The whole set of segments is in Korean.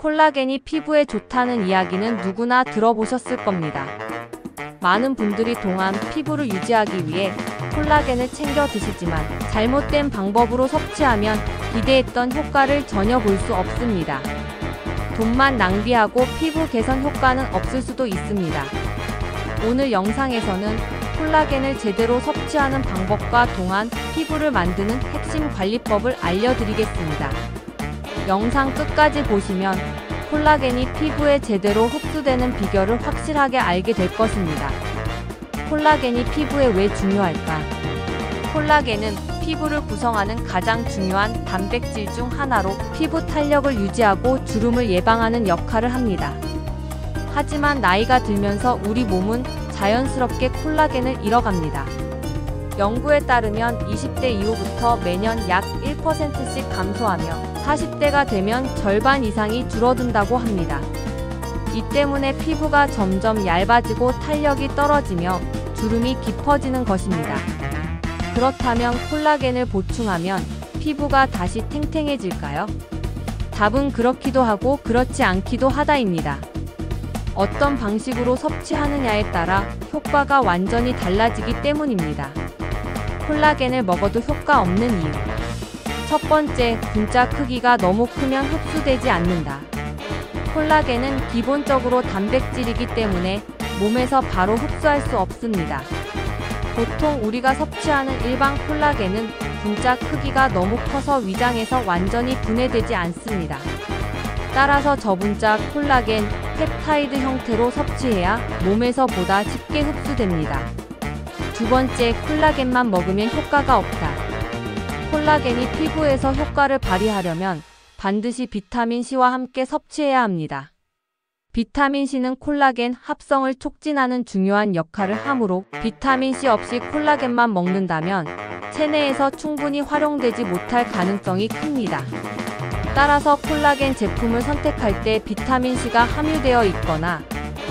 콜라겐이 피부에 좋다는 이야기는 누구나 들어보셨을 겁니다. 많은 분들이 동안 피부를 유지하기 위해 콜라겐을 챙겨 드시지만 잘못된 방법으로 섭취하면 기대했던 효과를 전혀 볼 수 없습니다. 돈만 낭비하고 피부 개선 효과는 없을 수도 있습니다. 오늘 영상에서는 콜라겐을 제대로 섭취하는 방법과 동안 피부를 만드는 핵심 관리법을 알려드리겠습니다. 영상 끝까지 보시면 콜라겐이 피부에 제대로 흡수되는 비결을 확실하게 알게 될 것입니다. 콜라겐이 피부에 왜 중요할까? 콜라겐은 피부를 구성하는 가장 중요한 단백질 중 하나로 피부 탄력을 유지하고 주름을 예방하는 역할을 합니다. 하지만 나이가 들면서 우리 몸은 자연스럽게 콜라겐을 잃어갑니다. 연구에 따르면 20대 이후부터 매년 약 1%씩 감소하며 40대가 되면 절반 이상이 줄어든다고 합니다. 이 때문에 피부가 점점 얇아지고 탄력이 떨어지며 주름이 깊어지는 것입니다. 그렇다면 콜라겐을 보충하면 피부가 다시 탱탱해질까요? 답은 그렇기도 하고 그렇지 않기도 하다입니다. 어떤 방식으로 섭취하느냐에 따라 효과가 완전히 달라지기 때문입니다. 콜라겐을 먹어도 효과 없는 이유. 첫 번째, 분자 크기가 너무 크면 흡수되지 않는다. 콜라겐은 기본적으로 단백질이기 때문에 몸에서 바로 흡수할 수 없습니다. 보통 우리가 섭취하는 일반 콜라겐은 분자 크기가 너무 커서 위장에서 완전히 분해되지 않습니다. 따라서 저분자 콜라겐, 펩타이드 형태로 섭취해야 몸에서 보다 쉽게 흡수됩니다. 두 번째, 콜라겐만 먹으면 효과가 없다. 콜라겐이 피부에서 효과를 발휘하려면 반드시 비타민C와 함께 섭취해야 합니다. 비타민C는 콜라겐 합성을 촉진하는 중요한 역할을 하므로 비타민C 없이 콜라겐만 먹는다면 체내에서 충분히 활용되지 못할 가능성이 큽니다. 따라서 콜라겐 제품을 선택할 때 비타민C가 함유되어 있거나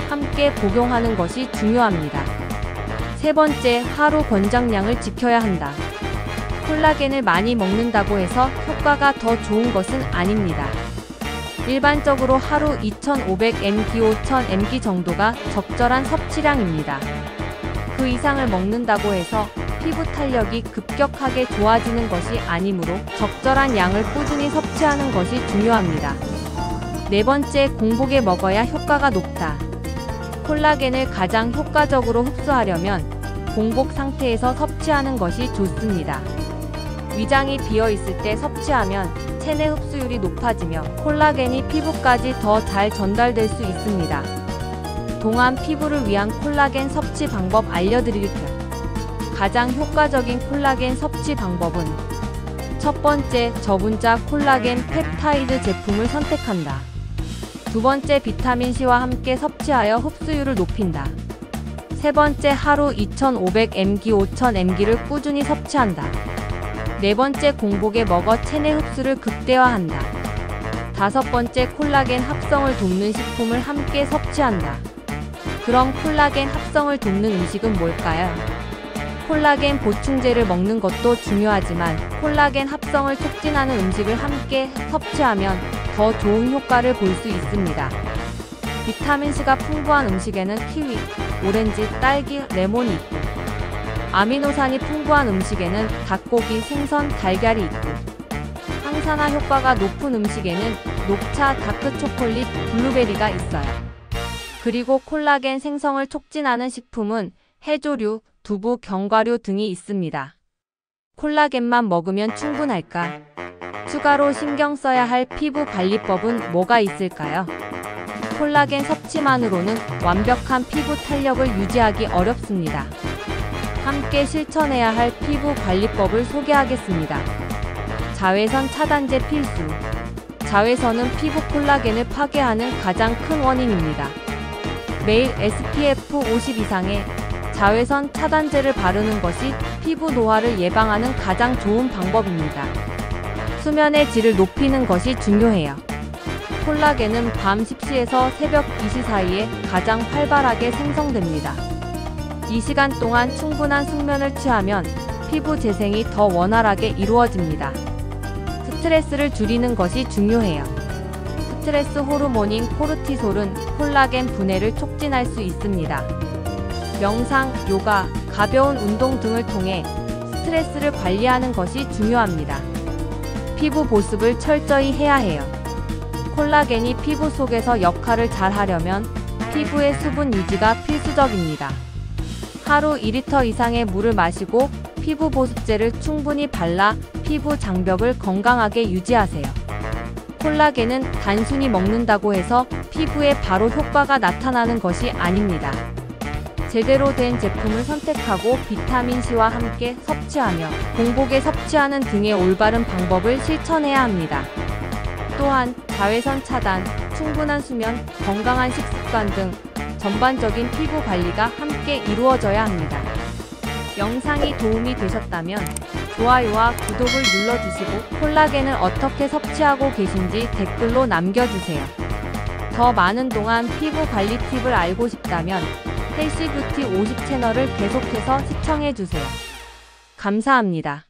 함께 복용하는 것이 중요합니다. 세 번째, 하루 권장량을 지켜야 한다. 콜라겐을 많이 먹는다고 해서 효과가 더 좋은 것은 아닙니다. 일반적으로 하루 2500mg, 5000mg 정도가 적절한 섭취량입니다. 그 이상을 먹는다고 해서 피부 탄력이 급격하게 좋아지는 것이 아니므로 적절한 양을 꾸준히 섭취하는 것이 중요합니다. 네 번째, 공복에 먹어야 효과가 높다. 콜라겐을 가장 효과적으로 흡수하려면 공복 상태에서 섭취하는 것이 좋습니다. 위장이 비어있을 때 섭취하면 체내 흡수율이 높아지며 콜라겐이 피부까지 더 잘 전달될 수 있습니다. 동안 피부를 위한 콜라겐 섭취 방법 알려드릴게요. 가장 효과적인 콜라겐 섭취 방법은 첫 번째, 저분자 콜라겐 펩타이드 제품을 선택한다. 두 번째, 비타민C와 함께 섭취하여 흡수율을 높인다. 세 번째, 하루 2500mg, 5000mg를 꾸준히 섭취한다. 네 번째, 공복에 먹어 체내 흡수를 극대화한다. 다섯 번째, 콜라겐 합성을 돕는 식품을 함께 섭취한다. 그럼 콜라겐 합성을 돕는 음식은 뭘까요? 콜라겐 보충제를 먹는 것도 중요하지만 콜라겐 합성을 촉진하는 음식을 함께 섭취하면 더 좋은 효과를 볼 수 있습니다. 비타민C가 풍부한 음식에는 키위, 오렌지, 딸기, 레몬이 있고 아미노산이 풍부한 음식에는 닭고기, 생선, 달걀이 있고 항산화 효과가 높은 음식에는 녹차, 다크초콜릿, 블루베리가 있어요. 그리고 콜라겐 생성을 촉진하는 식품은 해조류, 두부, 견과류 등이 있습니다. 콜라겐만 먹으면 충분할까? 추가로 신경 써야 할 피부 관리법은 뭐가 있을까요? 콜라겐 섭취만으로는 완벽한 피부 탄력을 유지하기 어렵습니다. 함께 실천해야 할 피부 관리법을 소개하겠습니다. 자외선 차단제 필수. 자외선은 피부 콜라겐을 파괴하는 가장 큰 원인입니다. 매일 SPF 50 이상의 자외선 차단제를 바르는 것이 피부 노화를 예방하는 가장 좋은 방법입니다. 수면의 질을 높이는 것이 중요해요. 콜라겐은 밤 10시에서 새벽 2시 사이에 가장 활발하게 생성됩니다. 이 시간 동안 충분한 숙면을 취하면 피부 재생이 더 원활하게 이루어집니다. 스트레스를 줄이는 것이 중요해요. 스트레스 호르몬인 코르티솔은 콜라겐 분해를 촉진할 수 있습니다. 명상, 요가, 가벼운 운동 등을 통해 스트레스를 관리하는 것이 중요합니다. 피부 보습을 철저히 해야 해요. 콜라겐이 피부 속에서 역할을 잘 하려면 피부의 수분 유지가 필수적입니다. 하루 2리터 이상의 물을 마시고 피부 보습제를 충분히 발라 피부 장벽을 건강하게 유지하세요. 콜라겐은 단순히 먹는다고 해서 피부에 바로 효과가 나타나는 것이 아닙니다. 제대로 된 제품을 선택하고 비타민C와 함께 섭취하며 공복에 섭취하는 등의 올바른 방법을 실천해야 합니다. 또한 자외선 차단, 충분한 수면, 건강한 식습관 등 전반적인 피부 관리가 함께 이루어져야 합니다. 영상이 도움이 되셨다면 좋아요와 구독을 눌러주시고 콜라겐을 어떻게 섭취하고 계신지 댓글로 남겨주세요. 더 많은 동안 피부 관리 팁을 알고 싶다면 헬시뷰티 50 채널을 계속해서 시청해주세요. 감사합니다.